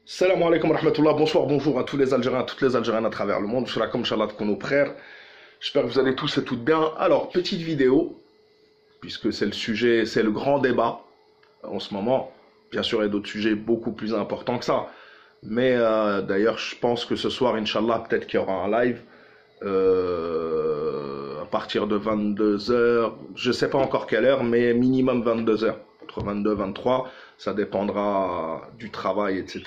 Salam alaikum wa rahmatullah, bonsoir, bonjour à tous les Algériens, à toutes les Algériennes à travers le monde. Je suis là comme Inch'Allah de nos frères. J'espère que vous allez tous et toutes bien. Alors, petite vidéo, puisque c'est le sujet, c'est le grand débat en ce moment. Bien sûr, il y a d'autres sujets beaucoup plus importants que ça. Mais d'ailleurs, je pense que ce soir, Inch'Allah, peut-être qu'il y aura un live à partir de 22 heures. Je ne sais pas encore quelle heure, mais minimum 22 heures. Entre 22 et 23, ça dépendra du travail, etc.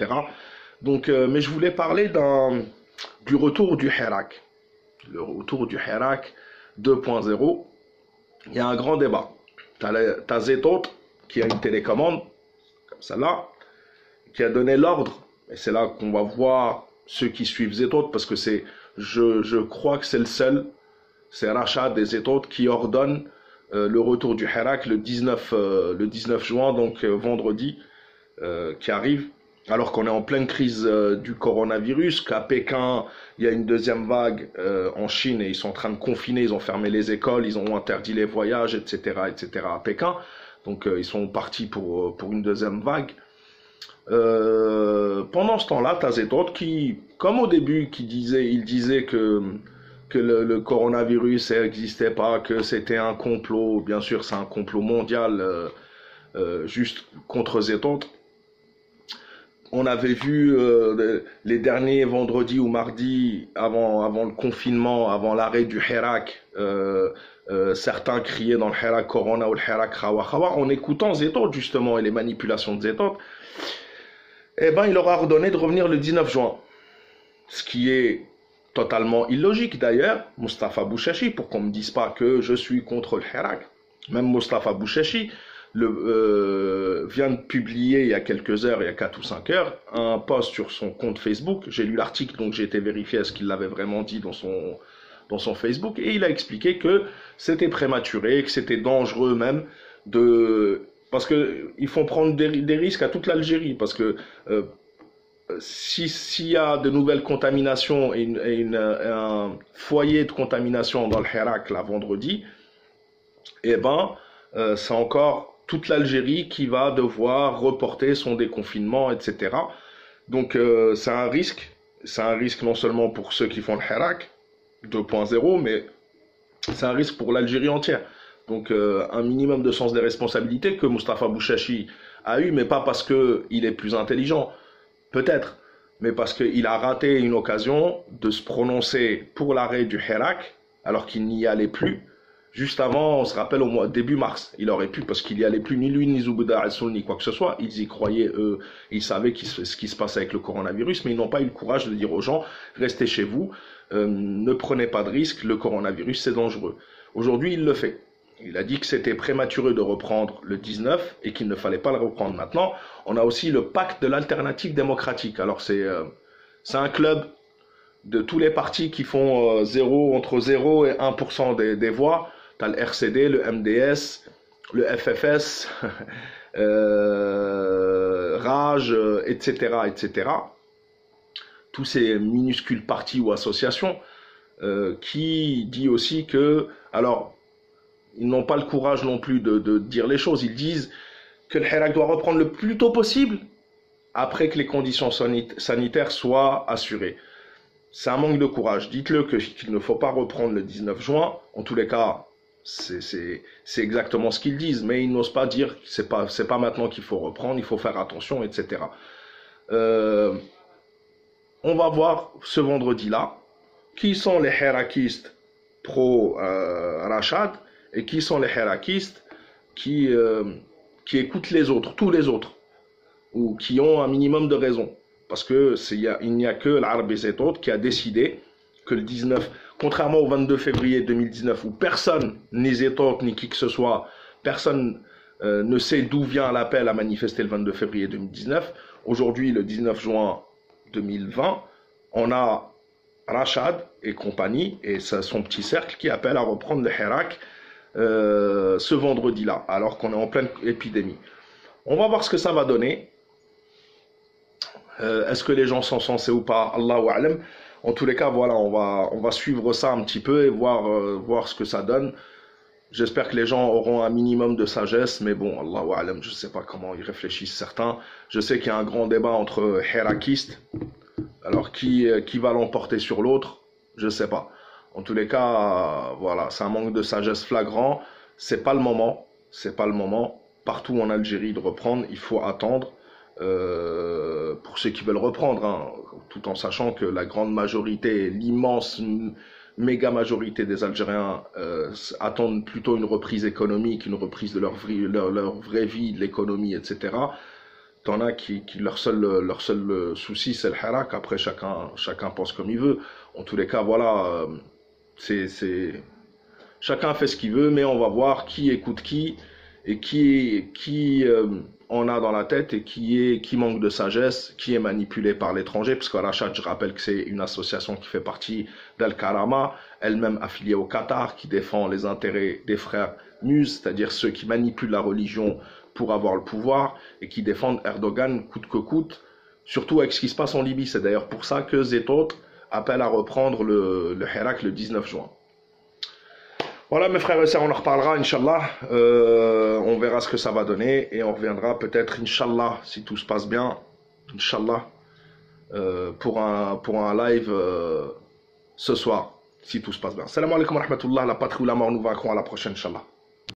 Donc, mais je voulais parler du retour du Hirak. Le retour du Hirak 2.0. Il y a un grand débat. Tu as Zetot qui a une télécommande, comme celle-là, qui a donné l'ordre. Et c'est là qu'on va voir ceux qui suivent Zetot, parce que je crois que c'est c'est Rachad des Zetot qui ordonne le retour du Hirak le 19 juin, donc vendredi, qui arrive, alors qu'on est en pleine crise du coronavirus, qu'à Pékin, il y a une deuxième vague en Chine et ils sont en train de confiner, ils ont fermé les écoles, ils ont interdit les voyages, etc., etc. à Pékin. Donc ils sont partis pour une deuxième vague. Pendant ce temps-là, t'as Zetot qui, comme au début, il disait que le coronavirus n'existait pas, que c'était un complot. Bien sûr, c'est un complot mondial juste contre Zetot. On avait vu les derniers vendredis ou mardis, avant le confinement, avant l'arrêt du Hirak, certains criaient dans le Hirak Corona ou le Hirak Khawa Khawa, en écoutant Zetot justement et les manipulations de Zetot. Eh ben, il leur a ordonné de revenir le 19 juin. Ce qui est totalement illogique d'ailleurs. Mustafa Bouchachi, pour qu'on ne me dise pas que je suis contre le Hirak. Même Mustafa Bouchachi vient de publier il y a quelques heures, il y a 4 ou 5 heures, un post sur son compte Facebook. J'ai lu l'article, donc j'ai été vérifier ce qu'il avait vraiment dit dans son Facebook. Et il a expliqué que c'était prématuré, que c'était dangereux même parce qu'ils font prendre des risques à toute l'Algérie. Parce que s'il y a de nouvelles contaminations et un foyer de contamination dans le Hirak la vendredi, eh ben, c'est encore toute l'Algérie qui va devoir reporter son déconfinement, etc. Donc c'est un risque. C'est un risque non seulement pour ceux qui font le Hirak 2.0, mais c'est un risque pour l'Algérie entière. Donc un minimum de sens des responsabilités que Mustafa Bouchachi a eu, mais pas parce qu'il est plus intelligent, peut-être, mais parce qu'il a raté une occasion de se prononcer pour l'arrêt du Hirak, alors qu'il n'y allait plus. Juste avant, on se rappelle début mars, il aurait pu, parce qu'il n'y allait plus ni lui, ni Zoubeda al-Soul, ni quoi que ce soit. Ils y croyaient, eux, ils savaient ce qui se passait avec le coronavirus, mais ils n'ont pas eu le courage de dire aux gens, restez chez vous, ne prenez pas de risques, le coronavirus c'est dangereux. Aujourd'hui, il le fait. Il a dit que c'était prématuré de reprendre le 19 et qu'il ne fallait pas le reprendre maintenant. On a aussi le pacte de l'alternative démocratique. Alors c'est un club de tous les partis qui font entre 0 et 1% des voix. Tu as le RCD, le MDS, le FFS, Rage, etc., etc. Tous ces minuscules partis ou associations qui dit aussi que... Alors, ils n'ont pas le courage non plus de dire les choses. Ils disent que le Hirak doit reprendre le plus tôt possible après que les conditions sanitaires soient assurées. C'est un manque de courage. Dites-le qu'il ne faut pas reprendre le 19 juin. En tous les cas, c'est exactement ce qu'ils disent, mais ils n'osent pas dire que c'est pas maintenant qu'il faut reprendre, il faut faire attention, etc. On va voir ce vendredi-là qui sont les Hirakistes pro-Rachad et qui sont les Hirakistes qui écoutent les autres, tous les autres, ou qui ont un minimum de raison. Parce il n'y a que l'Arab et Zetot qui a décidé que le 19, contrairement au 22 février 2019, où personne, ni Zetot, ni qui que ce soit, personne ne sait d'où vient l'appel à manifester le 22 février 2019, aujourd'hui, le 19 juin 2020, on a Rachad et compagnie, et son petit cercle, qui appelle à reprendre le Hirak ce vendredi-là, alors qu'on est en pleine épidémie. On va voir ce que ça va donner. Est-ce que les gens sont censés ou pas? Allahu a'lam. En tous les cas, voilà, on va suivre ça un petit peu et voir ce que ça donne. J'espère que les gens auront un minimum de sagesse, mais bon, Allahu A'lam, je ne sais pas comment ils réfléchissent certains. Je sais qu'il y a un grand débat entre hérakistes. Alors qui va l'emporter sur l'autre, je ne sais pas. En tous les cas, voilà, c'est un manque de sagesse flagrant. C'est pas le moment, c'est pas le moment. Partout en Algérie de reprendre, il faut attendre. Pour ceux qui veulent reprendre, hein, tout en sachant que la grande majorité, l'immense méga majorité des Algériens attendent plutôt une reprise économique, une reprise de leur vraie vie, de l'économie, etc. T'en as qui leur seul souci, c'est le harak. Après, chacun pense comme il veut. En tous les cas, voilà, chacun fait ce qu'il veut, mais on va voir qui écoute qui et qui en a dans la tête et qui manque de sagesse, qui est manipulé par l'étranger, parce qu'à Rachat, je rappelle que c'est une association qui fait partie d'Al-Karama, elle-même affiliée au Qatar, qui défend les intérêts des frères Muses, c'est-à-dire ceux qui manipulent la religion pour avoir le pouvoir et qui défendent Erdogan coûte que coûte, surtout avec ce qui se passe en Libye. C'est d'ailleurs pour ça que Zetot appelle à reprendre le Hirak le 19 juin. Voilà mes frères et sœurs, on en reparlera, Inch'Allah. On verra ce que ça va donner et on reviendra peut-être, Inch'Allah, si tout se passe bien, Inch'Allah, pour un live ce soir, si tout se passe bien. Salam alaikum wa rahmatullah, la patrie ou la mort, nous vaincrons à la prochaine, Inch'Allah.